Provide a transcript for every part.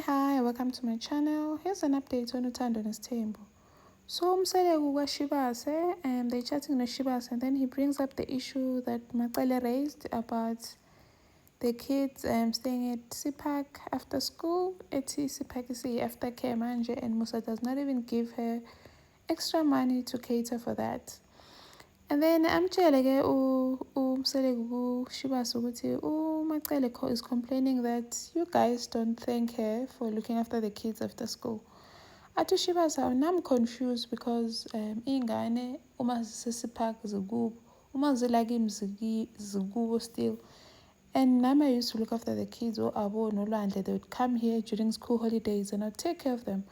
Hi, welcome to my channel. Here's an update on Uthando Nesthembu. So umsele Shibase, they're chatting with Shibase, and then he brings up the issue that Macele raised about the kids staying at CPAC after school. At CPAC is after care manje, and Musa does not even give her extra money to cater for that. And then amtshele-ke umsele Shibase ukuthi uMacele is complaining that you guys don't thank her for looking after the kids after school. Athi Shibase, I'm confused because iy'ngane uma zisesipark zikubo, uma zilakimi zikubo still. And Nama used to look after the kids or Abo Nolwandle. They would come here during school holidays and I'd take care of them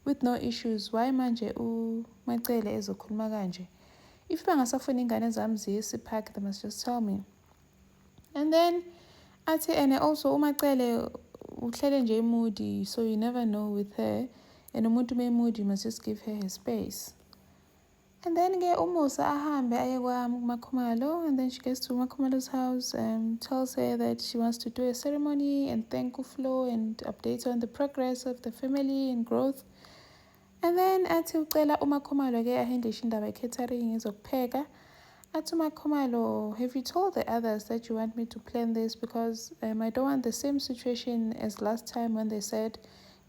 with no issues. Why manje uMacele ezokhuluma kanje? If bangasafuna ingane zami ziye esipark, they must just tell me. And then athi and also uMacele uhlele nje moody, so you never know with her. And umuntu moody, you must just give her his space. And then ke uMusa ahambe aye kwaMakhumalo, and then she gets to Makhumalo's house and tells her that she wants to do a ceremony and thank uFlo and update on the progress of the family and growth. And then athi ucela uMakhumalo ke ahandlishe indaba catering ezokupheka. Athi uMakhumalo, have you told the others that you want me to plan this, because I don't want the same situation as last time when they said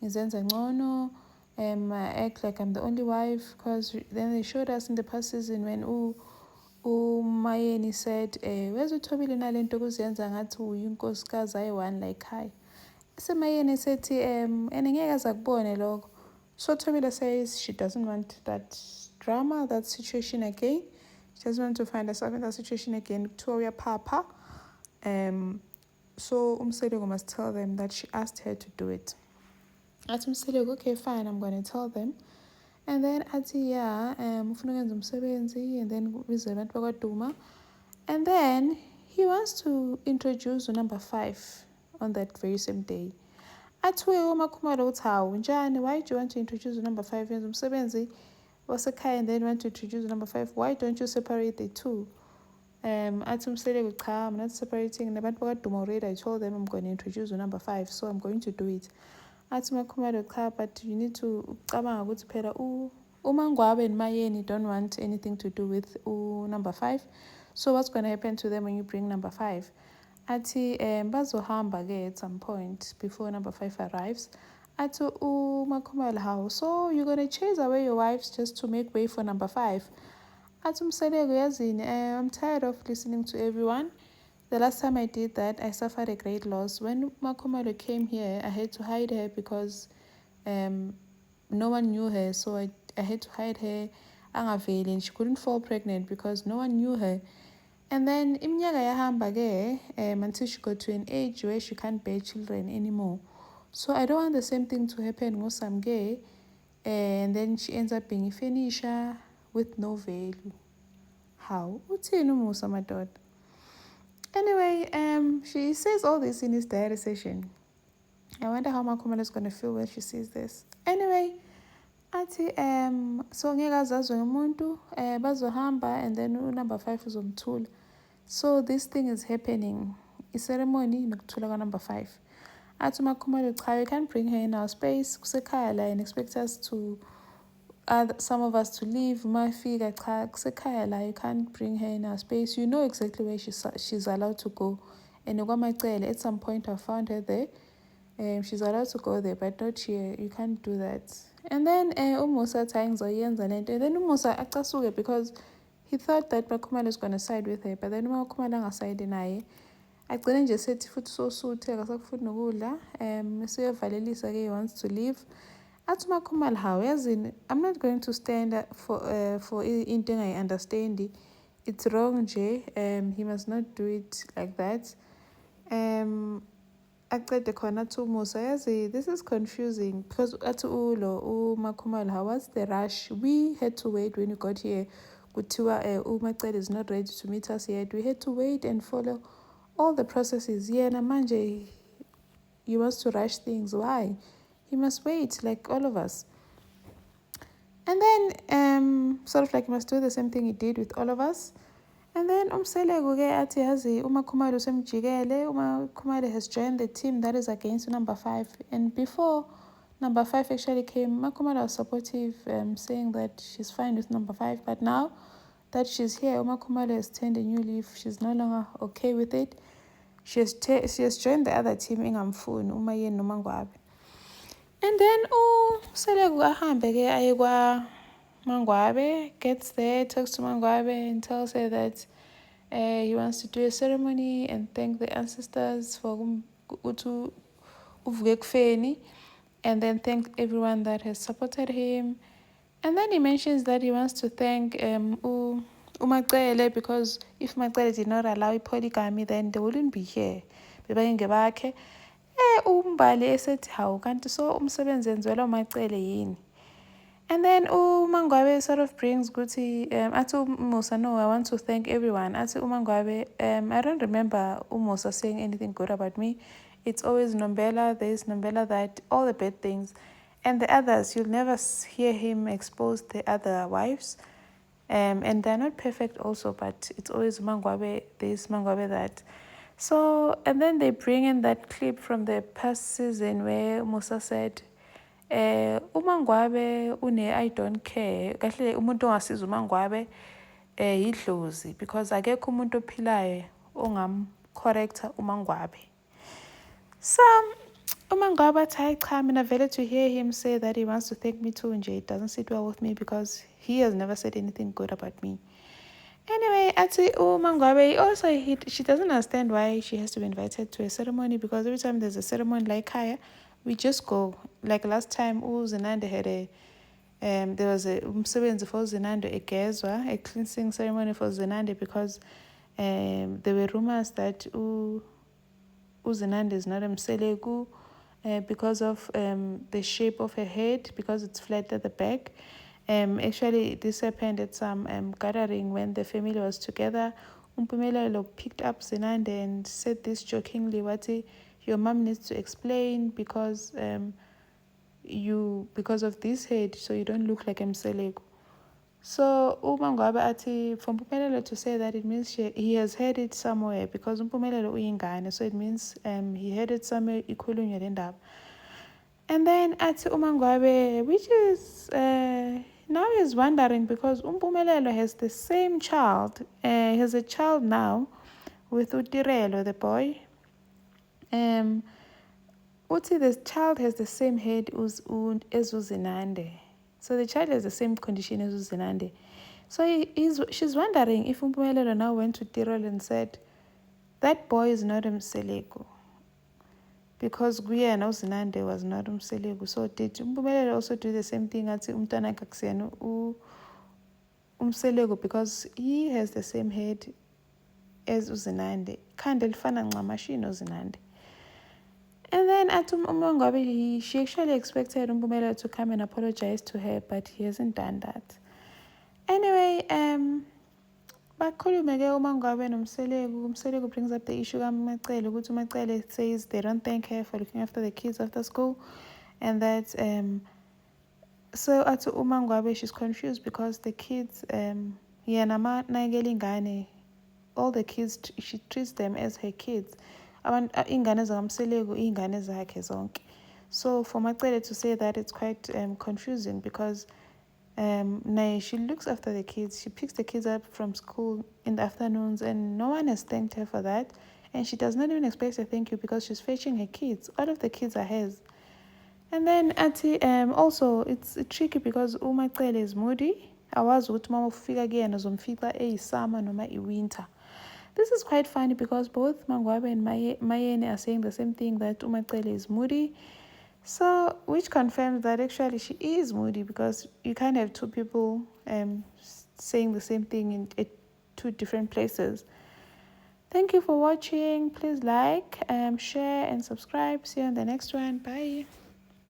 ngizenza ngcono, I act like I'm the only wife, because then they showed us in the past season when uMayeni said where's uThobile nalento kuzenza ngathi uyinkosikazi ayi-one like hi. Mayeni sethi and ngeke aze akubone lokho. So Thobile says she doesn't want that drama, that situation again. She doesn't want to find herself in that situation again. Victoria Papa. So Umselego must tell them that she asked her to do it. At Umselego, okay, fine, I'm going to tell them. And then athi yeah, and then and then he wants to introduce number 5 on that very same day. Athi uMakhumalo uthi hawu njani, why do you want to introduce number 5 yenza umsebenzi wasekhaya and then want to introduce number 5? Why don't you separate the two? Athi umseleko cha, I'm not separating. Nabantu bakwaDuma already, I told them I'm going to introduce number 5, so I'm going to do it. Athi Makhumalo cha, but you need to cabanga ukuthi phela uMangwabe and Mayeni don't want anything to do with number 5. So what's going to happen to them when you bring number 5? Athi bazohamba ke at some point before number 5 arrives. Athi uMakhumalo, how? So you're going to chase away your wives just to make way for number 5? Athi umseleko yazini, I'm tired of listening to everyone. The last time I did that, I suffered a great loss. When Makhumalo came here, I had to hide her because no one knew her, so I had to hide her angaveli, and she couldn't fall pregnant because no one knew her. And then iminyaka yahamba ke until she got to an age where she can't bear children anymore. So I don't want the same thing to happen ngosam, and then she ends up being a finisher with no value. How? Uthini uMusa madoda? Anyway, she says all this in his diary session. I wonder how Makhumalo is going to feel when she sees this. Anyway, athi so ngeke azazwe umuntu bazohamba, and then number 5 uzomthula. So this thing is happening, ceremony nokuthula number 5. Athi Makhumalo cha, you can't bring her in our space kusekhaya la and expect us to some of us to leave. Mafika cha kusekhaya la, you can't bring her in our space. You know exactly where she's allowed to go. And at some point I found her there. She's allowed to go there, but not here. You can't do that. And then uMusa ngizoyenza lento. And then uMusa acasuke because he thought that Makhumalo is going to side with her, but then Makhumalo angasayidi naye. Agcine nje sethi futhi sosuthe akasakufuni nokudla. Seyovalelisa ke, he wants to leave. Athi Makhumalo, how yazini, I'm not going to stand for into I understand. It's wrong nje. He must not do it like that. Aqede khona athi uMusa, yazi this is confusing because athi uMakhumalo, how was the rush? We had to wait when you got here. Kuthiwa uMacele is not ready to meet us yet. We had to wait and follow all the processes. Yeah, namanje he wants to rush things. Why? He must wait like all of us. And then sort of like he must do the same thing he did with all of us. And then Umselego-ke athi yazi uMakhumalo usemjikele. uMakhumalo has joined the team that is against number 5. And before number 5 actually came, Makhumalo was supportive, saying that she's fine with number 5. But now that she's here, Makhumalo has turned a new leaf. She's no longer okay with it. She has joined the other team ingamfuni uMayeni noMangwabe. And then Selego ahambe-ke aye kwaMangwabe, gets there, talks to Mangwabe and tells her that he wants to do a ceremony and thank the ancestors for uvuke ekufeni, and then thank everyone that has supported him. And then he mentions that he wants to thank uMacele, because if Macele did not allow polygamy, then they wouldn't be here. Bebangeke uMbali esethi hawu kanti so umsebenzi enzelwa uMacele yini. And then uMangwabe sort of brings ukuthi athi uMusa, no, I want to thank everyone. Athi uMangwabe, I don't remember uMusa saying anything good about me. It's always Nombela this, Nombela that, all the bad things. And the others, you'll never hear him expose the other wives. And they're not perfect also, but it's always Mangwabe this, Mangwabe that. So, and then they bring in that clip from the past season where Musa said, uMangwabe I don't care. Kahle umuntu ongasiza uMangwabe yidlozi, because akekho umuntu ophilayo ongamcorrecta uMangwabe. So uMangwabe athi cha, mina vele to hear him say that he wants to thank me too nje, it doesn't sit well with me because he has never said anything good about me. Anyway, athi uMangwabe also she doesn't understand why she has to be invited to a ceremony, because every time there's a ceremony like Kaya, we just go. Like last time uZinande had there was a umsebenzi for Zinande egezwa, a cleansing ceremony for Zinande, because there were rumors that uZinande is not Mselegu because of the shape of her head, because it's flat at the back. Actually, this happened at some gathering when the family was together. Umpumelelo picked up Zinande and said this jokingly, Wati, your mom needs to explain because because of this head, so you don't look like Mselegu. So uMangwabe athi for Mpumelelo to say that, it means he has heard it somewhere, because Mpumelelo uyingane, so it means he heard it somewhere ikhulunywa le ndaba. And then athi uMangwabe, which is now he's wondering, because Mpumelelo has the same child, he has a child now with Utirelo, the boy. Uti, the child has the same head as uZinande. So the child has the same condition as uZinande. So she's wondering if Mpumelelo now went to Tirol and said, that boy is not Mselegu, because Guyana uZinande was not Mselegu. So did Mpumelelo also do the same thing at Umtana Kaksiano Mselegu, because he has the same head as uZinande? Kandel fana ngamashino uZinande. And then Atum Umangwabe, she actually expected Mpumelelo to come and apologize to her, but he hasn't done that. Anyway, bakhulume-ke uMangwabe noMselegu. UMselegu brings up the issue kaMacele, ukuthi uMacele says they don't thank her for looking after the kids after school, and that so athi uMangwabe, she's confused because the kids yena manakela ingane, all the kids, she treats them as her kids. Ingane zakaMselegu iy'ngane zakhe zonke. So for Macele to say that, it's quite confusing, because she looks after the kids. She picks the kids up from school in the afternoons, and no one has thanked her for that. And she does not even expect a thank you, because she's fetching her kids. All of the kids are hers. And then also it's tricky, because uMacele is moody. Awazi ukuthi uma ufika kuyena uzomfica eyisummer noma iwinter. This is quite funny, because both Mangwabe and Mayeni are saying the same thing, that uMacele is moody. So, which confirms that actually she is moody, because you can't have two people saying the same thing in two different places. Thank you for watching. Please like, share, and subscribe. See you on the next one. Bye.